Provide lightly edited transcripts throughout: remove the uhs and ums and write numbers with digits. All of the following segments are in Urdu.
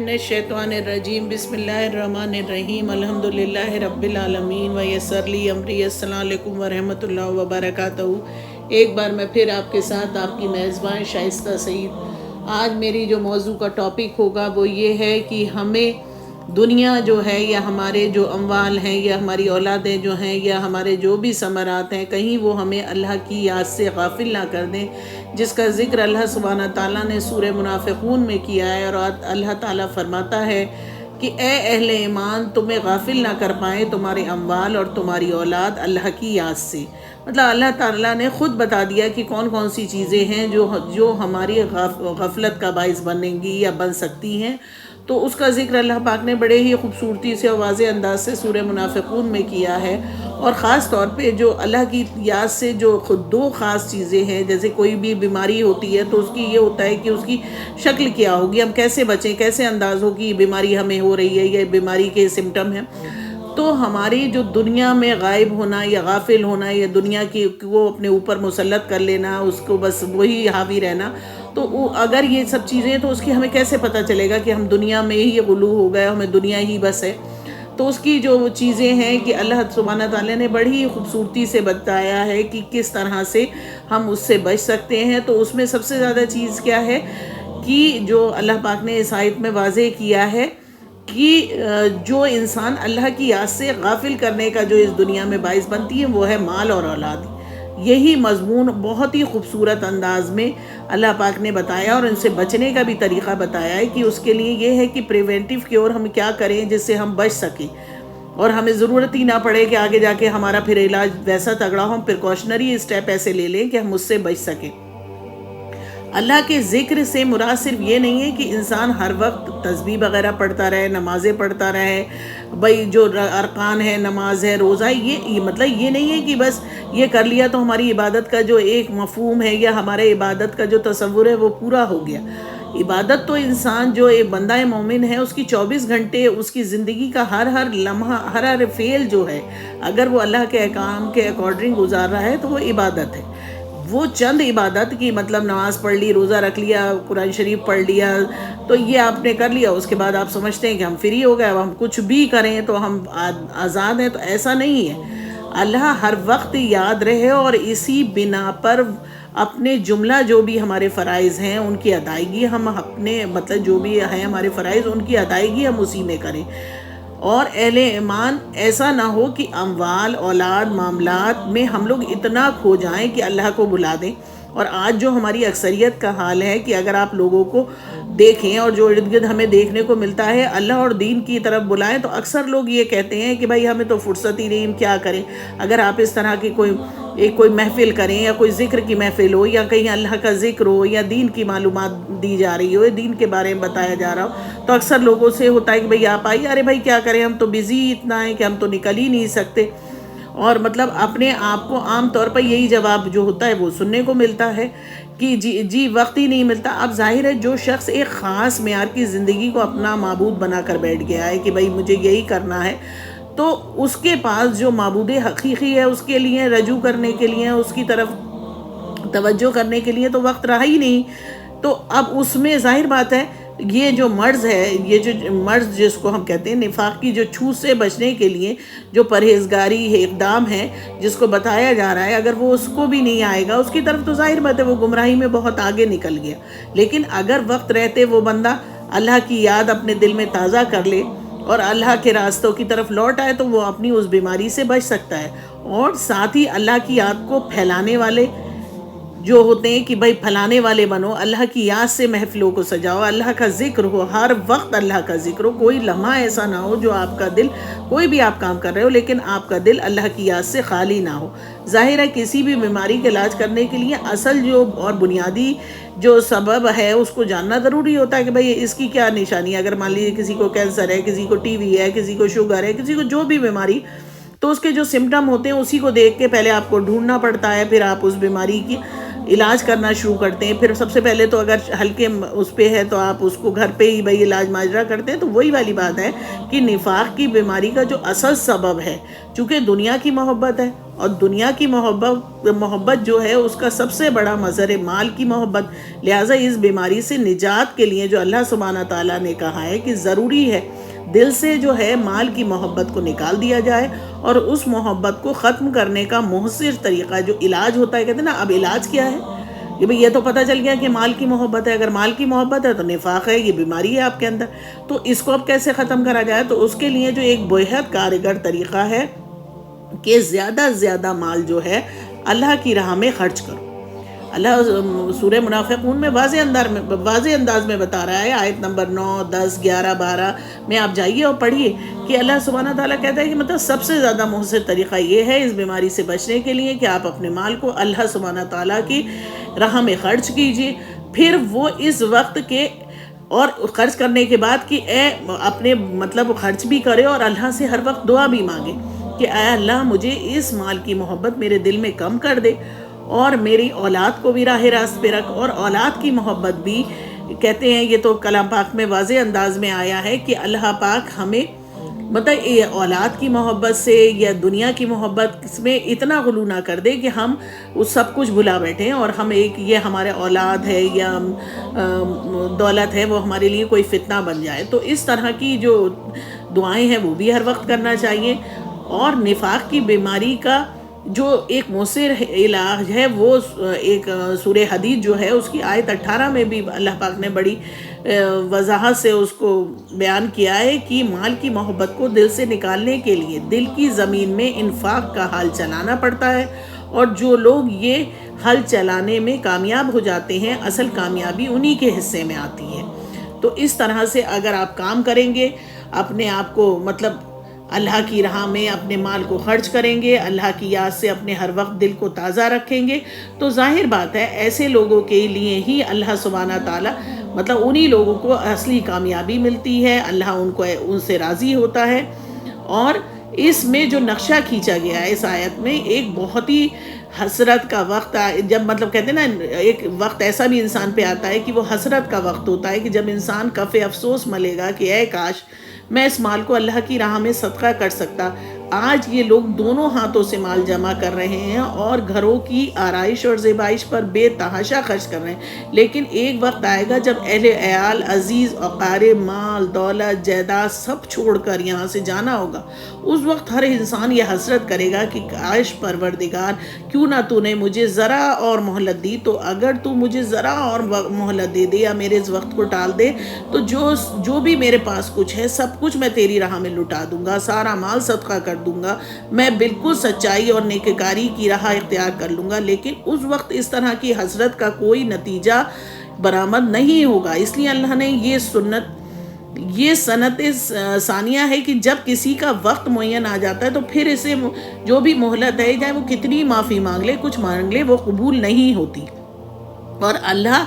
من الشیطان الرجیم بسم اللہ الرحمن الرحیم الحمدللہ رب العالمین ویسر لی امری السلام علیکم ورحمۃ اللہ وبرکاتہ۔ ایک بار میں پھر آپ کے ساتھ آپ کی میزبان شائستہ سعید۔ آج میری جو موضوع کا ٹاپک ہوگا وہ یہ ہے کہ ہمیں دنیا جو ہے یا ہمارے جو اموال ہیں یا ہماری اولادیں جو ہیں یا ہمارے جو بھی ثمرات ہیں کہیں وہ ہمیں اللہ کی یاد سے غافل نہ کر دیں، جس کا ذکر اللہ سبحانہ تعالیٰ نے سورہ منافقون میں کیا ہے۔ اور اللہ تعالیٰ فرماتا ہے کہ اے اہل ایمان، تمہیں غافل نہ کر پائیں تمہارے اموال اور تمہاری اولاد اللہ کی یاد سے۔ مطلب اللہ تعالیٰ نے خود بتا دیا کہ کون کون سی چیزیں ہیں جو ہماری غفلت کا باعث بنیں گی یا بن سکتی ہیں۔ تو اس کا ذکر اللہ پاک نے بڑے ہی خوبصورتی سے اور واضح انداز سے سورہ منافقون میں کیا ہے۔ اور خاص طور پہ جو اللہ کی یاد سے جو خود دو خاص چیزیں ہیں، جیسے کوئی بھی بیماری ہوتی ہے تو اس کی یہ ہوتا ہے کہ اس کی شکل کیا ہوگی، ہم کیسے بچیں، کیسے انداز ہو کہ یہ بیماری ہمیں ہو رہی ہے یا بیماری کے سمٹم ہیں۔ تو ہماری جو دنیا میں غائب ہونا یا غافل ہونا یا دنیا کی کو اپنے اوپر مسلط کر لینا، اس کو بس وہی حاوی رہنا، تو اگر یہ سب چیزیں تو اس کی ہمیں کیسے پتہ چلے گا کہ ہم دنیا میں ہی غلو ہو گئے، ہمیں دنیا ہی بس ہے۔ تو اس کی جو چیزیں ہیں کہ اللہ سبحانہ تعالیٰ نے بڑی خوبصورتی سے بتایا ہے کہ کس طرح سے ہم اس سے بچ سکتے ہیں۔ تو اس میں سب سے زیادہ چیز کیا ہے کہ جو اللہ پاک نے اس آیت میں واضح کیا ہے کہ جو انسان اللہ کی یاد سے غافل کرنے کا جو اس دنیا میں باعث بنتی ہے وہ ہے مال اور اولاد۔ یہی مضمون بہت ہی خوبصورت انداز میں اللہ پاک نے بتایا اور ان سے بچنے کا بھی طریقہ بتایا ہے کہ اس کے لیے یہ ہے کہ پریونٹیو کیور ہم کیا کریں جس سے ہم بچ سکیں اور ہمیں ضرورت ہی نہ پڑے کہ آگے جا کے ہمارا پھر علاج ویسا تگڑا ہو، ہم پریکاشنری اسٹیپ ایسے لے لیں کہ ہم اس سے بچ سکیں۔ اللہ کے ذکر سے مراد صرف یہ نہیں ہے کہ انسان ہر وقت تسبیح وغیرہ پڑھتا رہے، نمازیں پڑھتا رہے، بھائی جو ارکان ہے، نماز ہے، روزہ ہے، یہ مطلب یہ نہیں ہے کہ بس یہ کر لیا تو ہماری عبادت کا جو ایک مفہوم ہے یا ہمارے عبادت کا جو تصور ہے وہ پورا ہو گیا۔ عبادت تو انسان جو ایک بندہ مومن ہے اس کی 24 گھنٹے اس کی زندگی کا ہر لمحہ ہر فعل جو ہے اگر وہ اللہ کے احکام کے اکارڈنگ گزار رہا ہے تو وہ عبادت ہے۔ وہ چند عبادت کی مطلب نماز پڑھ لی، روزہ رکھ لیا، قرآن شریف پڑھ لیا تو یہ آپ نے کر لیا، اس کے بعد آپ سمجھتے ہیں کہ ہم فری ہو گئے، اب ہم کچھ بھی کریں تو ہم آزاد ہیں، تو ایسا نہیں ہے۔ اللہ ہر وقت یاد رہے اور اسی بنا پر اپنے جملہ جو بھی ہمارے فرائض ہیں ان کی ادائیگی ہم اپنے مطلب جو بھی ہیں ہمارے فرائض ان کی ادائیگی ہم اسی میں کریں۔ اور اہل ایمان ایسا نہ ہو کہ اموال، اولاد، معاملات میں ہم لوگ اتنا کھو جائیں کہ اللہ کو بھلا دیں۔ اور آج جو ہماری اکثریت کا حال ہے کہ اگر آپ لوگوں کو دیکھیں اور جو ارد گرد ہمیں دیکھنے کو ملتا ہے، اللہ اور دین کی طرف بلائیں تو اکثر لوگ یہ کہتے ہیں کہ بھائی ہمیں تو فرصت ہی نہیں، ہم کیا کریں۔ اگر آپ اس طرح کی کوئی محفل کریں یا کوئی ذکر کی محفل ہو یا کہیں اللہ کا ذکر ہو یا دین کی معلومات دی جا رہی ہو، دین کے بارے میں بتایا جا رہا ہو، تو اکثر لوگوں سے ہوتا ہے کہ بھائی آپ آئیے، ارے بھائی کیا کریں، ہم تو بزی اتنا ہیں کہ ہم تو نکل ہی نہیں سکتے۔ اور مطلب اپنے آپ کو عام طور پر یہی جواب جو ہوتا ہے وہ سننے کو ملتا ہے کہ جی وقت ہی نہیں ملتا۔ اب ظاہر ہے جو شخص ایک خاص معیار کی زندگی کو اپنا معبود بنا کر بیٹھ گیا ہے کہ بھائی مجھے یہی کرنا ہے، تو اس کے پاس جو معبود حقیقی ہے اس کے لیے رجوع کرنے کے لیے، اس کی طرف توجہ کرنے کے لیے تو وقت رہا ہی نہیں۔ تو اب اس میں ظاہر بات ہے یہ جو مرض ہے، یہ جو مرض جس کو ہم کہتے ہیں نفاق کی جو چھوت سے بچنے کے لیے جو پرہیزگاری اقدام ہے جس کو بتایا جا رہا ہے، اگر وہ اس کو بھی نہیں آئے گا اس کی طرف تو ظاہر بات ہے وہ گمراہی میں بہت آگے نکل گیا۔ لیکن اگر وقت رہتے وہ بندہ اللہ کی یاد اپنے دل میں تازہ کر لے اور اللہ کے راستوں کی طرف لوٹ آئے تو وہ اپنی اس بیماری سے بچ سکتا ہے۔ اور ساتھ ہی اللہ کی یاد کو پھیلانے والے جو ہوتے ہیں کہ بھائی پھیلانے والے بنو، اللہ کی یاد سے محفلوں کو سجاؤ، اللہ کا ذکر ہو، ہر وقت اللہ کا ذکر ہو، کوئی لمحہ ایسا نہ ہو جو آپ کا دل، کوئی بھی آپ کام کر رہے ہو لیکن آپ کا دل اللہ کی یاد سے خالی نہ ہو۔ ظاہر ہے کسی بھی بیماری کا علاج کرنے کے لیے اصل جو اور بنیادی جو سبب ہے اس کو جاننا ضروری ہوتا ہے کہ بھائی اس کی کیا نشانی ہے۔ اگر مان لیجیے کسی کو کینسر ہے، کسی کو ٹی وی ہے، کسی کو شوگر ہے، کسی کو جو بھی بیماری، تو اس کے جو سمٹم ہوتے ہیں اسی کو دیکھ کے پہلے آپ کو ڈھونڈنا پڑتا ہے، پھر آپ اس بیماری کی علاج کرنا شروع کرتے ہیں۔ پھر سب سے پہلے تو اگر ہلکے اس پہ ہے تو آپ اس کو گھر پہ ہی بھائی علاج ماجرا کرتے ہیں۔ تو وہی والی بات ہے کہ نفاق کی بیماری کا جو اصل سبب ہے، چونکہ دنیا کی محبت ہے اور دنیا کی محبت جو ہے اس کا سب سے بڑا مظہر مال کی محبت۔ لہٰذا اس بیماری سے نجات کے لیے جو اللہ سبحانہ تعالیٰ نے کہا ہے کہ ضروری ہے دل سے جو ہے مال کی محبت کو نکال دیا جائے، اور اس محبت کو ختم کرنے کا مؤثر طریقہ جو علاج ہوتا ہے، کہتے ہیں نا اب علاج کیا ہے کہ بھئی یہ تو پتہ چل گیا کہ مال کی محبت ہے، اگر مال کی محبت ہے تو نفاق ہے، یہ بیماری ہے آپ کے اندر، تو اس کو اب کیسے ختم کرا جائے؟ تو اس کے لیے جو ایک بہت کارگر طریقہ ہے کہ زیادہ سے زیادہ مال جو ہے اللہ کی راہ میں خرچ کرو۔ اللہ سورہ منافقون میں واضح انداز میں بتا رہا ہے، آیت نمبر 9، 10، 11، 12 میں آپ جائیے اور پڑھیے کہ اللہ سبحانہ تعالیٰ کہتا ہے کہ مطلب سب سے زیادہ مؤثر طریقہ یہ ہے اس بیماری سے بچنے کے لیے کہ آپ اپنے مال کو اللہ سبحانہ تعالیٰ کی راہ میں خرچ کیجیے۔ پھر وہ اس وقت کے اور خرچ کرنے کے بعد کہ اے اپنے مطلب خرچ بھی کرے اور اللہ سے ہر وقت دعا بھی مانگے کہ اے اللہ مجھے اس مال کی محبت میرے دل میں کم کر دے، اور میری اولاد کو بھی راہ راست پہ رکھ۔ اور اولاد کی محبت بھی کہتے ہیں، یہ تو کلام پاک میں واضح انداز میں آیا ہے کہ اللہ پاک ہمیں مطلب یہ اولاد کی محبت سے یا دنیا کی محبت اس میں اتنا غلو نہ کر دے کہ ہم اس سب کچھ بھلا بیٹھیں، اور ہم ایک یہ ہمارے اولاد ہے یا دولت ہے وہ ہمارے لیے کوئی فتنہ بن جائے۔ تو اس طرح کی جو دعائیں ہیں وہ بھی ہر وقت کرنا چاہیے۔ اور نفاق کی بیماری کا جو ایک مؤثر علاج ہے وہ ایک سورہ حدید جو ہے اس کی آیت 18 میں بھی اللہ پاک نے بڑی وضاحت سے اس کو بیان کیا ہے کہ مال کی محبت کو دل سے نکالنے کے لیے دل کی زمین میں انفاق کا حال چلانا پڑتا ہے، اور جو لوگ یہ حل چلانے میں کامیاب ہو جاتے ہیں اصل کامیابی انہی کے حصے میں آتی ہے۔ تو اس طرح سے اگر آپ کام کریں گے، اپنے آپ کو مطلب اللہ کی راہ میں اپنے مال کو خرچ کریں گے، اللہ کی یاد سے اپنے ہر وقت دل کو تازہ رکھیں گے، تو ظاہر بات ہے ایسے لوگوں کے لیے ہی اللہ سبحانہ تعالیٰ مطلب انہی لوگوں کو اصلی کامیابی ملتی ہے، اللہ ان سے راضی ہوتا ہے۔ اور اس میں جو نقشہ کھینچا گیا ہے اس آیت میں، ایک بہت ہی حسرت کا وقت جب مطلب کہتے ہیں نا ایک وقت ایسا بھی انسان پہ آتا ہے کہ وہ حسرت کا وقت ہوتا ہے کہ جب انسان کف افسوس ملے گا کہ اے کاش میں اس مال کو اللہ کی راہ میں صدقہ کر سکتا۔ آج یہ لوگ دونوں ہاتھوں سے مال جمع کر رہے ہیں اور گھروں کی آرائش اور زیبائش پر بے تحاشا خرچ کر رہے ہیں، لیکن ایک وقت آئے گا جب اہل عیال، عزیز، اقارب، مال، دولت، جائیداد سب چھوڑ کر یہاں سے جانا ہوگا۔ اس وقت ہر انسان یہ حسرت کرے گا کہ کاش پروردگار کیوں نہ تو نے مجھے ذرا اور مہلت دی، تو اگر تو مجھے ذرا اور مہلت دے دے یا میرے اس وقت کو ٹال دے تو جو بھی میرے پاس کچھ ہے سب کچھ میں تیری راہ میں لٹا دوں گا، سارا مال صدقہ کر دوں گا، میں بالکل سچائی اور نیکوکاری کی راہ اختیار کر لوں گا۔ لیکن اس وقت اس طرح کی حسرت کا کوئی نتیجہ برآمد نہیں ہوگا۔ اس لیے اللہ نے یہ سنت ثانیہ ہے کہ جب کسی کا وقت معین آ جاتا ہے تو پھر اسے جو بھی مہلت ہے چاہے وہ کتنی معافی مانگ لے، کچھ مانگ لے، وہ قبول نہیں ہوتی۔ اور اللہ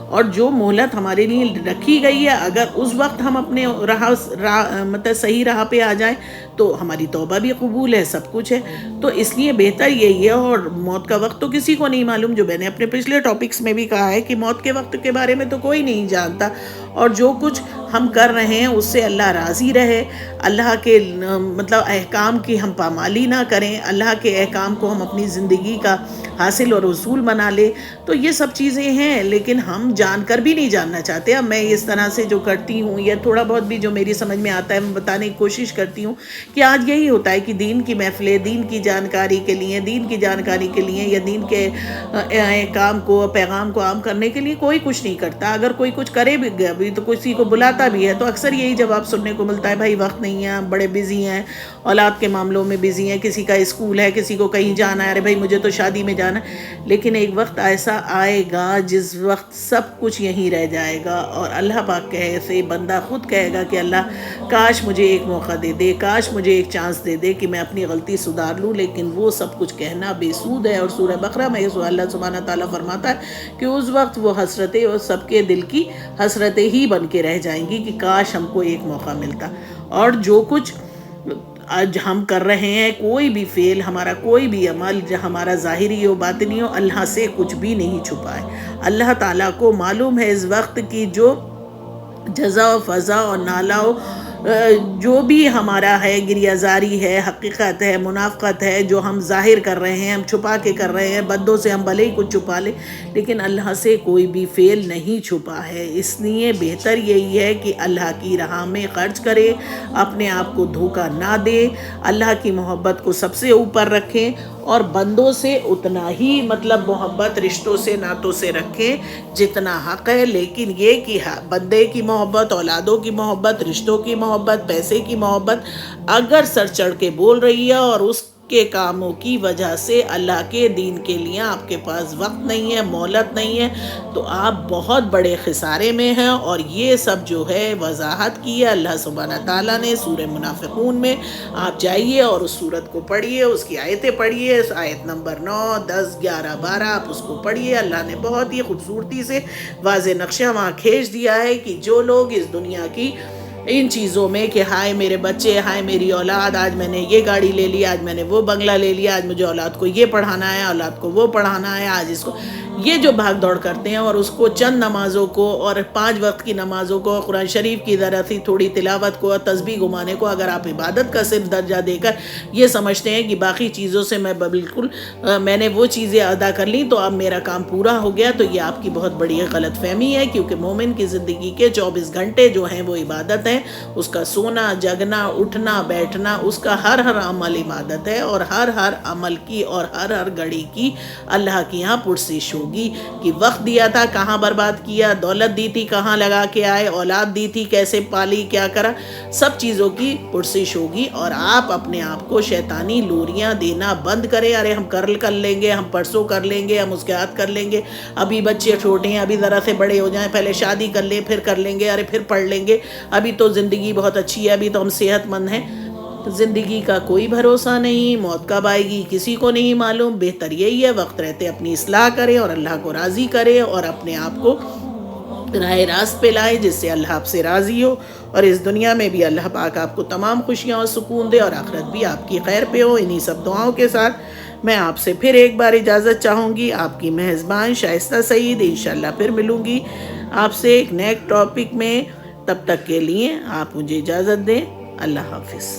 اور جو مہلت ہمارے لیے رکھی گئی ہے اگر اس وقت ہم اپنے مطلب صحیح راہ پہ آ جائیں تو ہماری توبہ بھی قبول ہے، سب کچھ ہے۔ تو اس لیے بہتر یہی ہے، اور موت کا وقت تو کسی کو نہیں معلوم، جو میں نے اپنے پچھلے ٹاپکس میں بھی کہا ہے کہ موت کے وقت کے بارے میں تو کوئی نہیں جانتا، اور جو کچھ ہم کر رہے ہیں اس سے اللہ راضی رہے، اللہ کے مطلب احکام کی ہم پامالی نہ کریں، اللہ کے احکام کو ہم اپنی زندگی کا حاصل اور اصول بنا لیں، تو یہ سب چیزیں ہیں۔ لیکن ہم جان کر بھی نہیں جاننا چاہتے۔ اب میں اس طرح سے جو کرتی ہوں یا تھوڑا بہت بھی جو میری سمجھ میں آتا ہے میں بتانے کی کوشش کرتی ہوں کہ آج یہی ہوتا ہے کہ دین کی محفلیں، دین کی جانکاری کے لیے یا دین کے کام کو، پیغام کو عام کرنے کے لیے کوئی کچھ نہیں کرتا۔ اگر کوئی کچھ کرے بھی تو کسی کو بلاتا بھی ہے تو اکثر یہی جواب سننے کو ملتا ہے، بھائی وقت نہیں ہے، بڑے بزی ہیں، اولاد کے معاملوں میں بزی ہیں، کسی کا اسکول ہے، کسی کو کہیں جانا ہے، ارے بھائی مجھے تو شادی میں جانا ہے۔ لیکن ایک وقت ایسا آئے گا جس وقت سب کچھ یہیں رہ جائے گا، اور اللہ پاک کہے سے بندہ خود کہے گا کہ اللہ کاش مجھے ایک موقع دے دے، کاش مجھے ایک چانس دے دے کہ میں اپنی غلطی سدھار لوں، لیکن وہ سب کچھ کہنا بے سود ہے۔ اور سورہ بقرہ میں اللہ سبحانہ تعالیٰ فرماتا ہے کہ اس وقت وہ حسرتیں اور سب کے دل کی حسرتیں ہی بن کے رہ جائیں گی کہ کاش ہم کو ایک موقع ملتا۔ اور جو کچھ آج ہم کر رہے ہیں، کوئی بھی فعل، ہمارا کوئی بھی عمل، ہمارا ظاہری ہو باطنی ہو، اللہ سے کچھ بھی نہیں چھپا ہے۔ اللہ تعالیٰ کو معلوم ہے اس وقت کی جو جزا و فضا اور نالا و جو بھی ہمارا ہے گریہ زاری ہے، حقیقت ہے، منافقت ہے، جو ہم ظاہر کر رہے ہیں، ہم چھپا کے کر رہے ہیں، بندوں سے ہم بھلے ہی کچھ چھپا لیں لیکن اللہ سے کوئی بھی فعل نہیں چھپا ہے۔ اس لیے بہتر یہی ہے کہ اللہ کی راہ میں خرچ کرے، اپنے آپ کو دھوکہ نہ دے، اللہ کی محبت کو سب سے اوپر رکھیں اور بندوں سے اتنا ہی محبت رشتوں سے ناتوں سے رکھیں جتنا حق ہے، لیکن یہ کہ بندے کی محبت، اولادوں کی محبت، رشتوں کی محبت، پیسے کی محبت اگر سر چڑھ کے بول رہی ہے اور اس کے کاموں کی وجہ سے اللہ کے دین کے لیے آپ کے پاس وقت نہیں ہے، مہلت نہیں ہے، تو آپ بہت بڑے خسارے میں ہیں۔ اور یہ سب جو ہے وضاحت کی ہے اللہ سبحانہ تعالیٰ نے سورہ منافقون میں۔ آپ جائیے اور اس سورت کو پڑھیے، اس کی آیتیں پڑھیے، آیت نمبر 9، 10، 11، 12 آپ اس کو پڑھیے۔ اللہ نے بہت ہی خوبصورتی سے واضح نقشہ وہاں کھینچ دیا ہے کہ جو لوگ اس دنیا کی ان چیزوں میں کہ ہائے میرے بچے، ہائے میری اولاد، آج میں نے یہ گاڑی لے لی، آج میں نے وہ بنگلہ لے لیا، آج مجھے اولاد کو یہ پڑھانا ہے، اولاد کو وہ پڑھانا ہے، آج اس کو، یہ جو بھاگ دوڑ کرتے ہیں اور اس کو چند نمازوں کو اور 5 وقت کی نمازوں کو، قرآن شریف کی ذرا سی تھوڑی تلاوت کو اور تسبیح گھمانے کو اگر آپ عبادت کا صرف درجہ دے کر یہ سمجھتے ہیں کہ باقی چیزوں سے میں نے وہ چیزیں ادا کر لی تو اب میرا کام پورا ہو گیا، تو یہ آپ کی بہت بڑی غلط فہمی ہے، کیونکہ مومن کی زندگی کے 24 گھنٹے جو ہیں وہ عبادت ہیں۔ اس کا سونا، جگنا، اٹھنا، بیٹھنا، اس کا ہر عمل عبادت ہے، اور ہر عمل کی اور ہر گھڑی کی اللہ کی یہاں پرسش ہوگی کہ وقت دیا تھا کہاں برباد کیا، دولت دی تھی کہاں لگا کے آئے، اولاد دی تھی کیسے پالی، کیا کرا، سب چیزوں کی پرسش ہوگی۔ اور آپ اپنے آپ کو شیطانی لوریاں دینا بند کریں، ارے ہم کر لیں گے، ہم پرسوں کر لیں گے، ہم اس کے ہاتھ کر لیں گے، ابھی بچے چھوٹے ہیں، ابھی ذرا سے بڑے ہو جائیں، پہلے شادی کر لیں پھر کر لیں گے، ارے پھر پڑھ لیں گے، ابھی تو زندگی بہت اچھی ہے، ابھی تو ہم صحت مند ہیں۔ زندگی کا کوئی بھروسہ نہیں، موت کب آئے گی کسی کو نہیں معلوم۔ بہتر یہی ہے وقت رہتے اپنی اصلاح کریں اور اللہ کو راضی کریں اور اپنے آپ کو راہ راست پہ لائے جس سے اللہ آپ سے راضی ہو، اور اس دنیا میں بھی اللہ پاک آپ کو تمام خوشیاں اور سکون دے، اور آخرت بھی آپ کی خیر پہ ہو۔ انہی سب دعاؤں کے ساتھ میں آپ سے پھر ایک بار اجازت چاہوں گی، آپ کی میزبان شائستہ سعید انشاءاللہ پھر ملوں گی آپ سے ایک نئے ٹاپک میں۔ تب تک کے لیے آپ مجھے اجازت دیں، اللہ حافظ۔